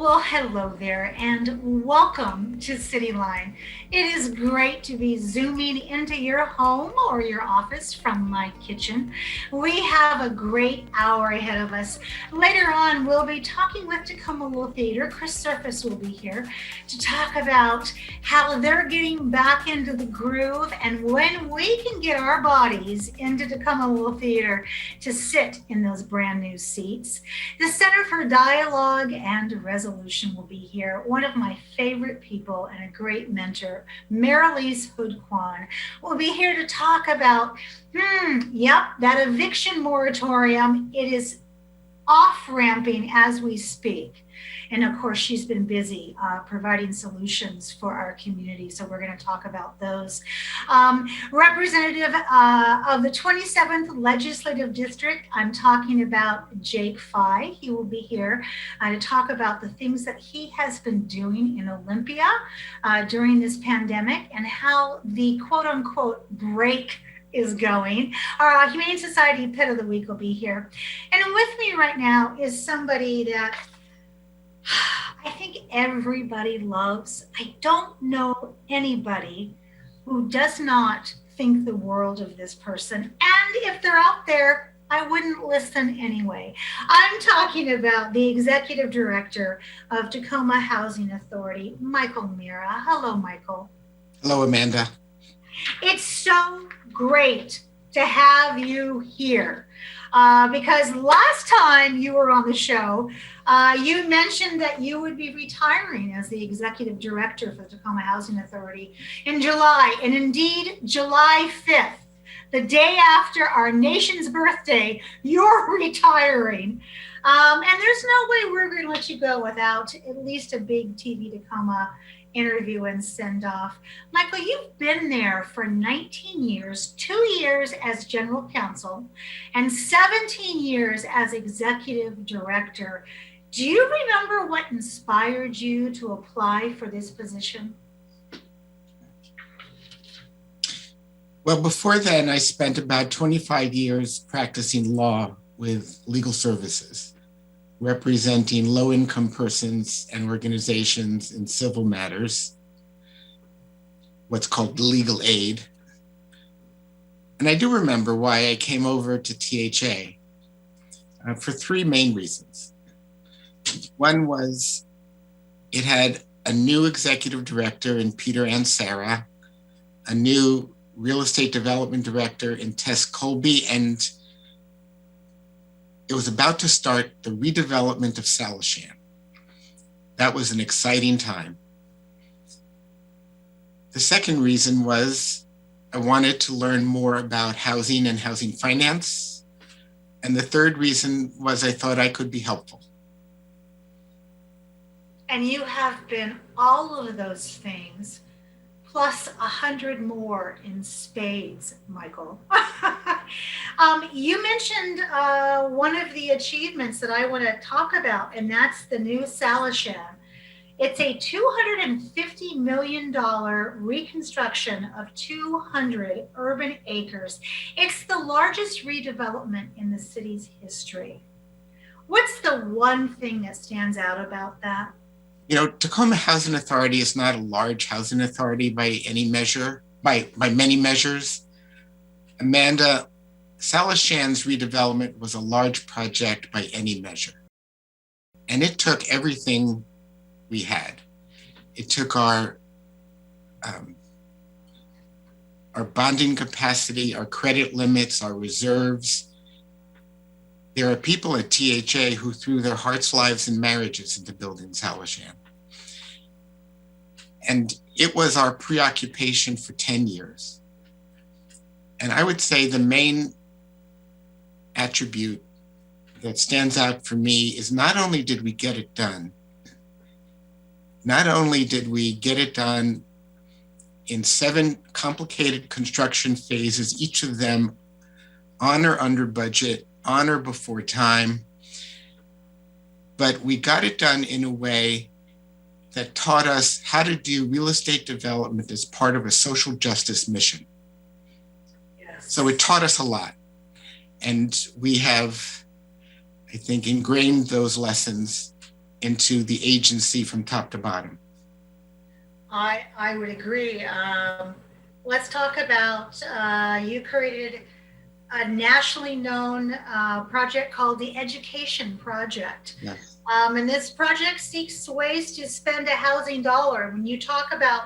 Well, hello there, and welcome to City Line. It is great to be zooming into your home or your office from my kitchen. We have a great hour ahead of us. Later on, we'll be talking with Tacoma Theater. Chris Surface will be here to talk about how they're getting back into the groove and when we can get our bodies into Tacoma Theater to sit in those brand new seats. The Center for Dialogue and Resolution will be here. One of my favorite people and a great mentor, Marilyse Hood Kwan, will be here to talk about, that eviction moratorium. It is off-ramping as we speak. And of course, she's been busy providing solutions for our community. So we're going to talk about those. Representative of the 27th Legislative District, I'm talking about Jake Fye. He will be here to talk about the things that he has been doing in Olympia during this pandemic and how the quote unquote break is going. Our Humane Society Pet of the Week will be here. And with me right now is somebody that I think everybody loves. I don't know anybody who does not think the world of this person. And if they're out there, I wouldn't listen anyway. I'm talking about the Executive Director of Tacoma Housing Authority, Michael Mirra. Hello, Michael. Hello, Amanda. It's so great to have you here because last time you were on the show, you mentioned that you would be retiring as the Executive Director for the Tacoma Housing Authority in July. And indeed, July 5th, the day after our nation's birthday, you're retiring. And there's no way we're going to let you go without at least a big TV Tacoma interview and send off. Michael, you've been there for 19 years, 2 years as general counsel, and 17 years as executive director. Do you remember what inspired you to apply for this position? Well, before then, I spent about 25 years practicing law with legal services, representing low-income persons and organizations in civil matters, what's called legal aid. And I do remember why I came over to THA for three main reasons. One was it had a new executive director in Peter Ansara, a new real estate development director in Tess Colby, and it was about to start the redevelopment of Salishan. That was an exciting time. The second reason was I wanted to learn more about housing and housing finance. And the third reason was I thought I could be helpful. And you have been all of those things, plus 100 more in spades, Michael. You mentioned one of the achievements that I want to talk about, and that's the new Salishan. It's a $250 million reconstruction of 200 urban acres. It's the largest redevelopment in the city's history. What's the one thing that stands out about that? You know, Tacoma Housing Authority is not a large housing authority by any measure, by many measures. Amanda, Salishan's redevelopment was a large project by any measure. And it took everything we had. It took our bonding capacity, our credit limits, our reserves. There are people at THA who threw their hearts, lives, and marriages into building Salishan. And it was our preoccupation for 10 years. And I would say the main attribute that stands out for me is not only did we get it done, in 7 complicated construction phases, each of them on or under budget, on or before time, but we got it done in a way that taught us how to do real estate development as part of a social justice mission. Yes. So it taught us a lot. And we have, I think, ingrained those lessons into the agency from top to bottom. I would agree. Let's talk about you created a nationally known project called the Education Project. Yes. And this project seeks ways to spend a housing dollar. When you talk about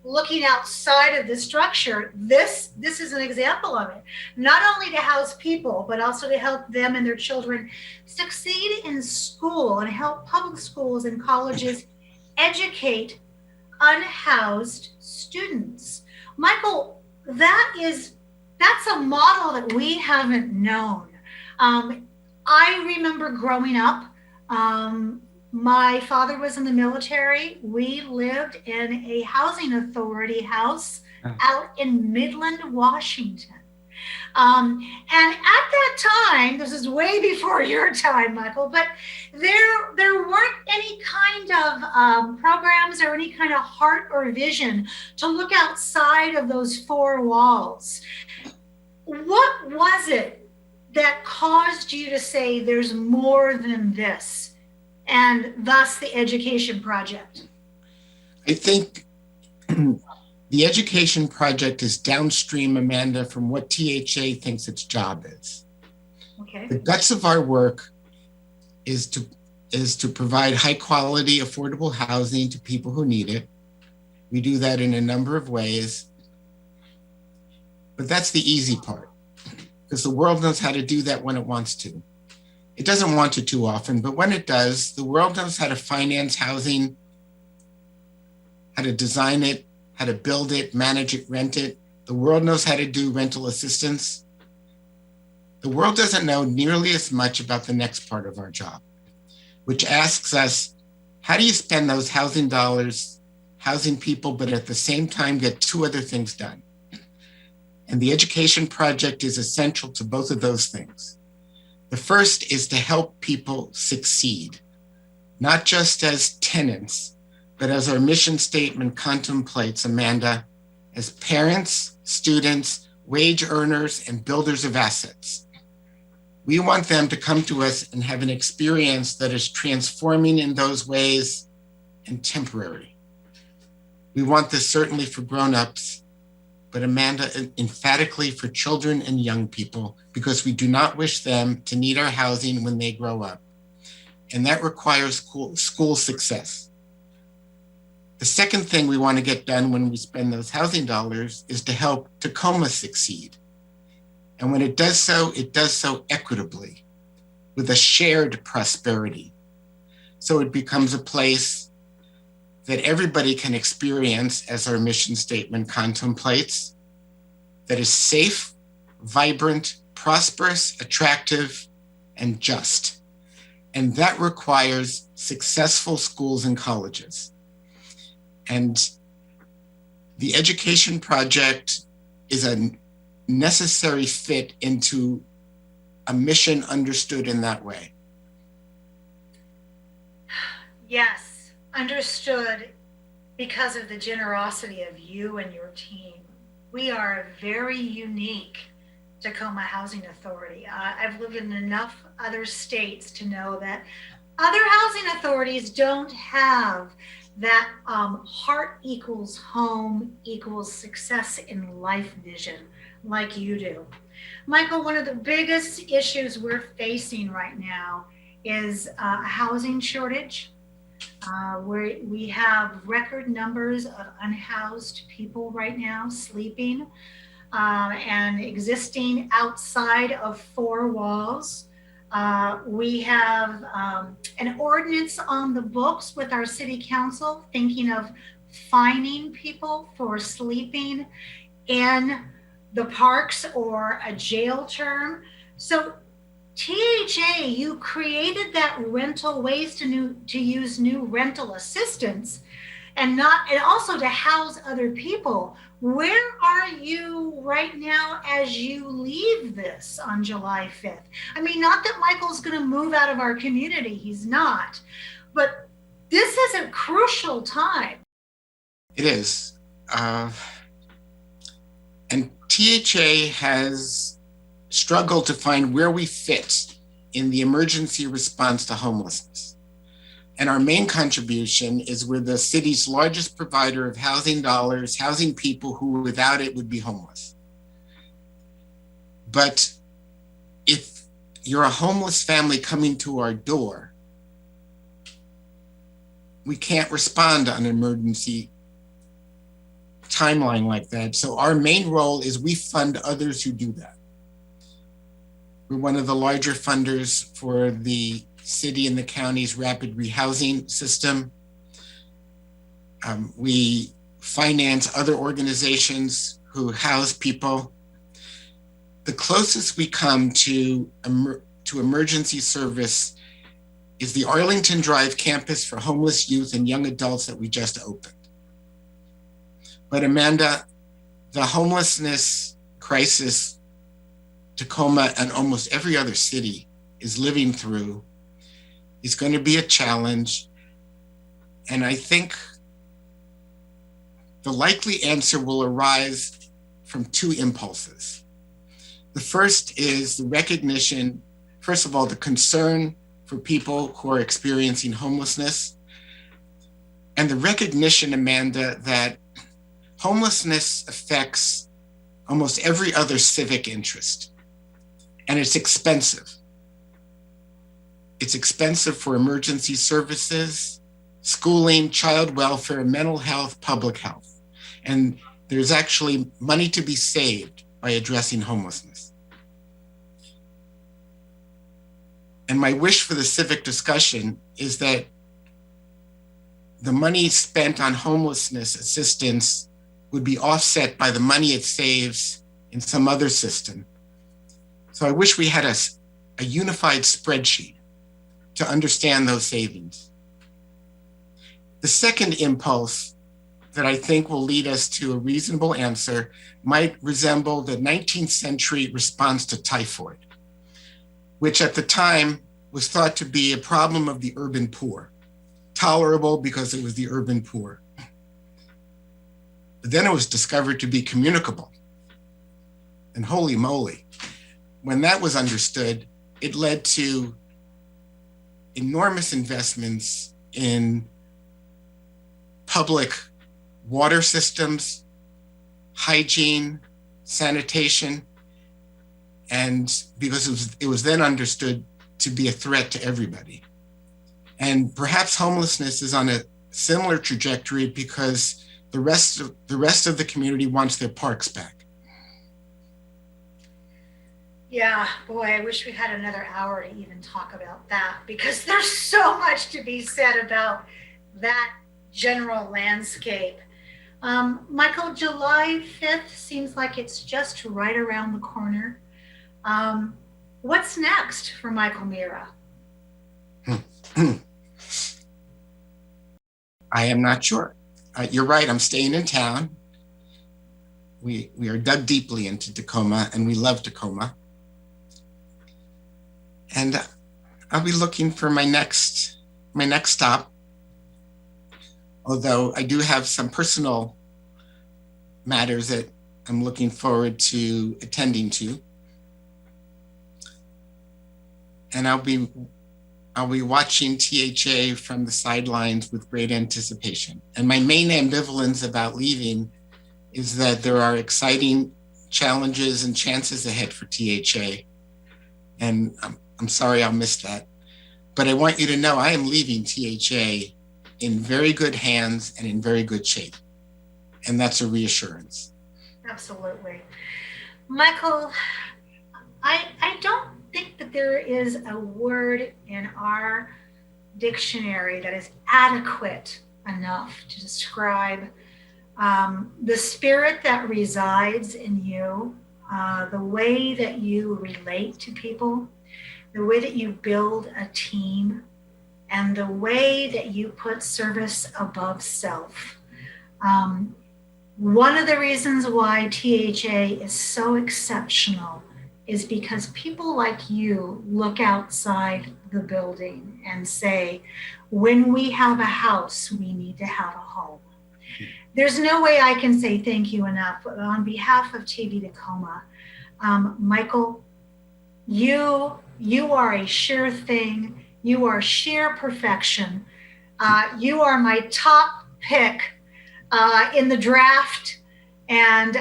looking outside of the structure, this is an example of it. Not only to house people, but also to help them and their children succeed in school and help public schools and colleges educate unhoused students. Michael, that's a model that we haven't known. I remember growing up, my father was in the military. We lived in a housing authority house out in Midland, Washington. And at that time, this is way before your time, Michael, but there weren't any kind of programs or any kind of heart or vision to look outside of those four walls. What was it that caused you to say there's more than this, and thus the Education Project? I think the Education Project is downstream, Amanda, from what THA thinks its job is. Okay. The guts of our work is to provide high quality, affordable housing to people who need it. We do that in a number of ways. But that's the easy part, because the world knows how to do that when it wants to. It doesn't want to too often, but when it does, the world knows how to finance housing, how to design it, how to build it, manage it, rent it. The world knows how to do rental assistance. The world doesn't know nearly as much about the next part of our job, which asks us, how do you spend those housing dollars, housing people, but at the same time get two other things done? And the Education Project is essential to both of those things. The first is to help people succeed, not just as tenants, but as our mission statement contemplates, Amanda, as parents, students, wage earners, and builders of assets. We want them to come to us and have an experience that is transforming in those ways and temporary. We want this certainly for grown-ups, but Amanda, emphatically for children and young people, because we do not wish them to need our housing when they grow up. And that requires school success. The second thing we want to get done when we spend those housing dollars is to help Tacoma succeed. And when it does so equitably, with a shared prosperity. So it becomes a place that everybody can experience, as our mission statement contemplates, that is safe, vibrant, prosperous, attractive, and just. And that requires successful schools and colleges. And the Education Project is a necessary fit into a mission understood in that way. Yes, understood, because of the generosity of you and your team. We are a very unique Tacoma Housing Authority. I've lived in enough other states to know that other housing authorities don't have that heart equals home equals success in life vision like you do. Michael, one of the biggest issues we're facing right now is a housing shortage. Where we have record numbers of unhoused people right now sleeping and existing outside of four walls. We have an ordinance on the books with our city council thinking of fining people for sleeping in the parks or a jail term. So THA, you created that rental ways to use new rental assistance and also to house other people. Where are you right now as you leave this on July 5th? I mean, not that Michael's going to move out of our community, he's not, but this is a crucial time. It is. And THA has struggled to find where we fit in the emergency response to homelessness. And our main contribution is we're the city's largest provider of housing dollars, housing people who without it would be homeless. But if you're a homeless family coming to our door, we can't respond on an emergency timeline like that. So our main role is we fund others who do that. We're one of the larger funders for the city and the county's rapid rehousing system. We finance other organizations who house people. The closest we come to emergency service is the Arlington Drive Campus for homeless youth and young adults that we just opened. But Amanda, the homelessness crisis Tacoma and almost every other city is living through is going to be a challenge. And I think the likely answer will arise from two impulses. The first is the recognition, first of all, the concern for people who are experiencing homelessness, and the recognition, Amanda, that homelessness affects almost every other civic interest, and it's expensive. It's expensive for emergency services, schooling, child welfare, mental health, public health. And there's actually money to be saved by addressing homelessness. And my wish for the civic discussion is that the money spent on homelessness assistance would be offset by the money it saves in some other system. So I wish we had a unified spreadsheet to understand those savings. The second impulse that I think will lead us to a reasonable answer might resemble the 19th century response to typhoid, which at the time was thought to be a problem of the urban poor, tolerable because it was the urban poor. But then it was discovered to be communicable. And holy moly, when that was understood, it led to enormous investments in public water systems, hygiene, sanitation, and because it was then understood to be a threat to everybody. And perhaps homelessness is on a similar trajectory because the rest of the community wants their parks back. Yeah, boy, I wish we had another hour to even talk about that, because there's so much to be said about that general landscape. Michael, July 5th seems like it's just right around the corner. What's next for Michael Mirra? I am not sure. You're right, I'm staying in town. We are dug deeply into Tacoma, and we love Tacoma. And I'll be looking for my next stop. Although I do have some personal matters that I'm looking forward to attending to. And I'll be watching THA from the sidelines with great anticipation. And my main ambivalence about leaving is that there are exciting challenges and chances ahead for THA. And I'm sorry I'll miss that. But I want you to know I am leaving THA in very good hands and in very good shape. And that's a reassurance. Absolutely. Michael, I don't think that there is a word in our dictionary that is adequate enough to describe the spirit that resides in you, the way that you relate to people, the way that you build a team, and the way that you put service above self. One of the reasons why THA is so exceptional is because people like you look outside the building and say, when we have a house, we need to have a home. There's no way I can say thank you enough. On behalf of TV Tacoma, Michael, you are a sure thing. You are sheer perfection. You are my top pick in the draft, and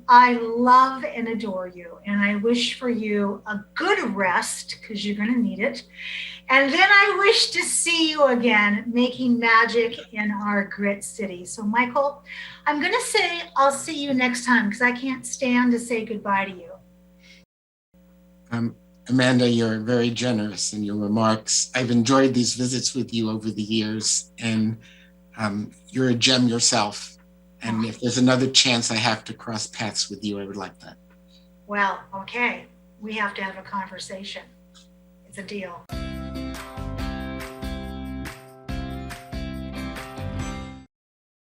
I love and adore you. And I wish for you a good rest because you're going to need it. And then I wish to see you again making magic in our grit city. So, Michael, I'm going to say I'll see you next time because I can't stand to say goodbye to you. Amanda, you're very generous in your remarks. I've enjoyed these visits with you over the years, and you're a gem yourself. And if there's another chance I have to cross paths with you, I would like that. Well, okay. We have to have a conversation. It's a deal.